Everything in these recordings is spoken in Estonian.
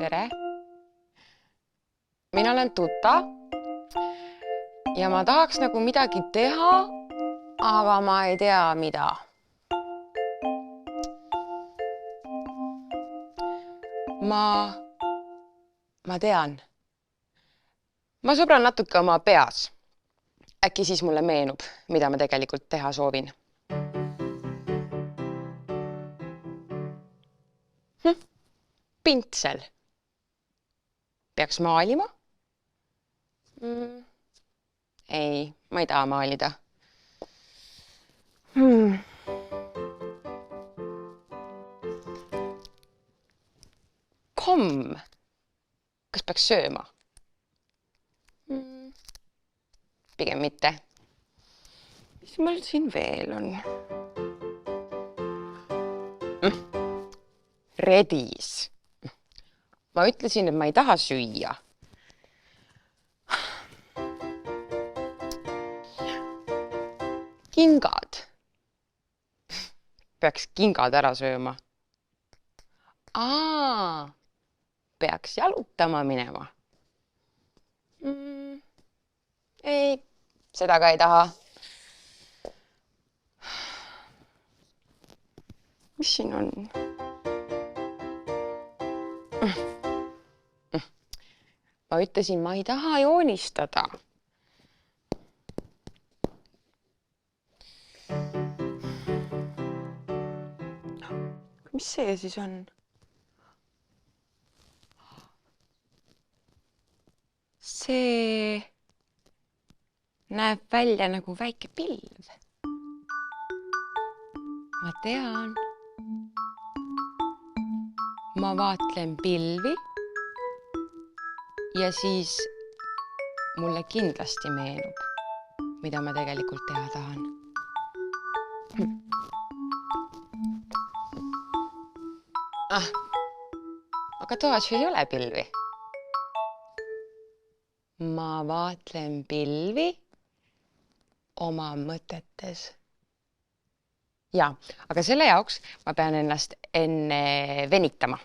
tere! Mina olen Tuta ja ma tahaks nagu midagi teha, aga ma ei tea, mida. Ma tean. Ma sõbran natuke oma peas. Äkki siis mulle meenub, mida ma tegelikult teha soovin. Pintsel. Peaks maalima? Ei, ma ei taha maalida. Komm. Kas peaks sööma? Pigem mitte. Mis mul siin veel on? Redis. Ma ütlesin, et ma ei taha süüa. Kingad. Peaks kingad ära sööma. Peaks jalutama minema. Ei, seda ka ei taha. Mis siin on? Ma ütlesin, ma ei taha joonistada. Mis see siis on? See näeb välja nagu väike pilv. Ma tean. Ma vaatlen pilvi ja siis mulle kindlasti meenub, mida ma tegelikult teha tahan. Aga toas ei ole pilvi. Ma vaatlen pilvi oma mõtetes. Ja, aga selle jaoks ma pean ennast enne venitama.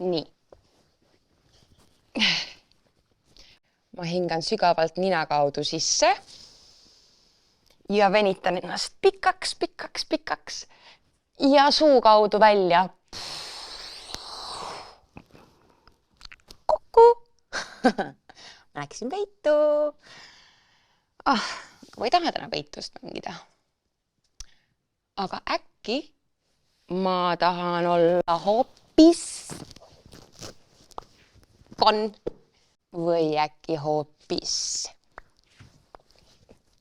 Nii. Ma hingan sügavalt nina kaudu sisse ja venitan ennast pikaks ja suu kaudu välja. Kuku! Ma läksin peitu. Ma ei taha täna peitust mängida. Aga äkki ma tahan olla hoopis konn või äkki hoopis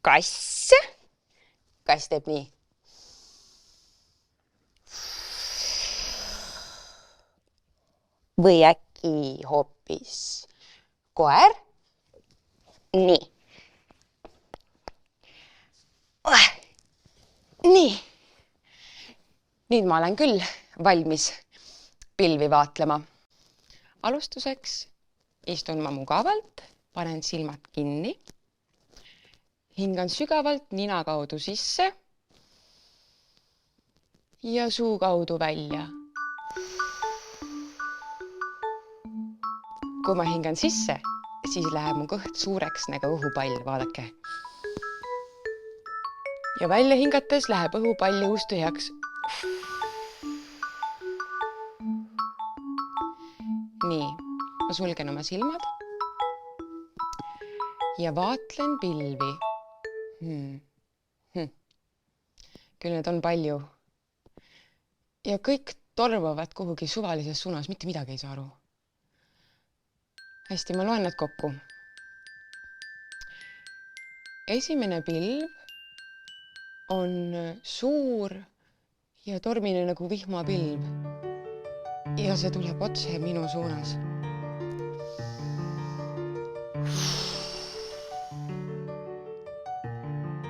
kass. Kass teeb nii. Või äkki hoopis koer. Nii. Nii. Nüüd ma olen küll valmis pilvi vaatlema. Alustuseks istun ma mugavalt, panen silmad kinni, hingan sügavalt nina kaudu sisse ja suu kaudu välja. Kui ma hingan sisse, siis läheb mu kõht suureks nagu õhupall, vaadake. Ja välja hingates läheb õhupall juust tühjaks. Nii, ma sulgen oma silmad ja vaatlen pilvi. Küll need on palju. Ja kõik tormavad kuhugi suvalises suunas, mitte midagi ei saa aru. Hästi, ma loen need kokku. Esimene pilv on suur ja tormine nagu vihmapilv. Ja see tuleb otse minu suunas.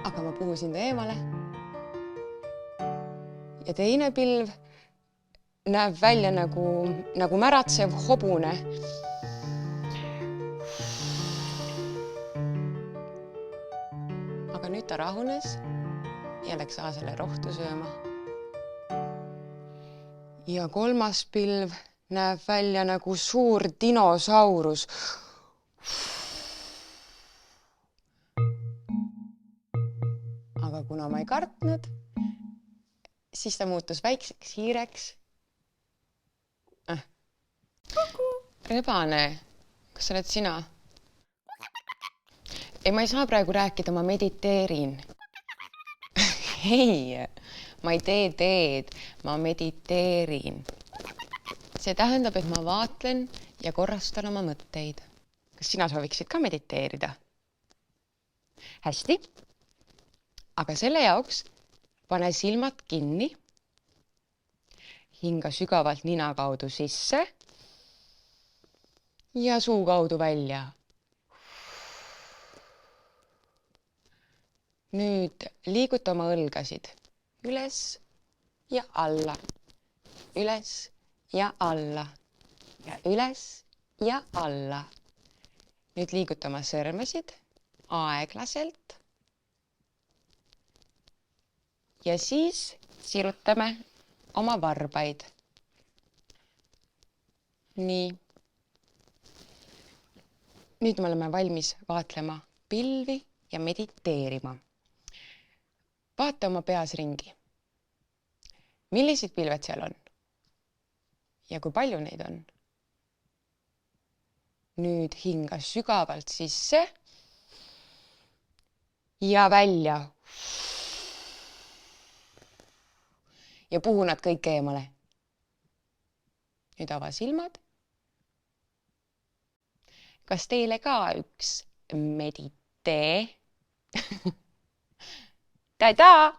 Aga ma puhusin ta eemale. Ja teine pilv näeb välja nagu märatsev hobune. Aga nüüd ta rahunes ja läks aasele rohtu sööma. Ja kolmas pilv Näeb välja nagu suur dinosaurus. Aga kuna ma ei kartnud, siis ta muutus väikseks hiireks. Rebane, kas sa oled sina? Ei, ma ei saa praegu rääkida, ma mediteerin. Ei, ma ei tee teed, ma mediteerin. See tähendab, et ma vaatlen ja korrastan oma mõtteid. Kas sina sooviksid ka mediteerida? Hästi. Aga selle jaoks pane silmad kinni. Hinga sügavalt nina kaudu sisse ja suu kaudu välja. Nüüd liiguta oma õlgasid üles ja alla, üles ja alla ja üles ja alla. Nüüd liiguta oma sõrmesid aeglaselt. Ja siis sirutame oma varbaid. Nii. Nüüd me oleme valmis vaatlema pilvi ja mediteerima. Vaata oma peas ringi. Millised pilved seal on? Ja kui palju neid on? Nüüd hinga sügavalt sisse ja välja. Ja puhu nad kõik eemale. Nüüd ava silmad. Kas teile ka üks meditee? Ta-daa!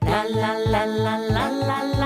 La la la la la la la.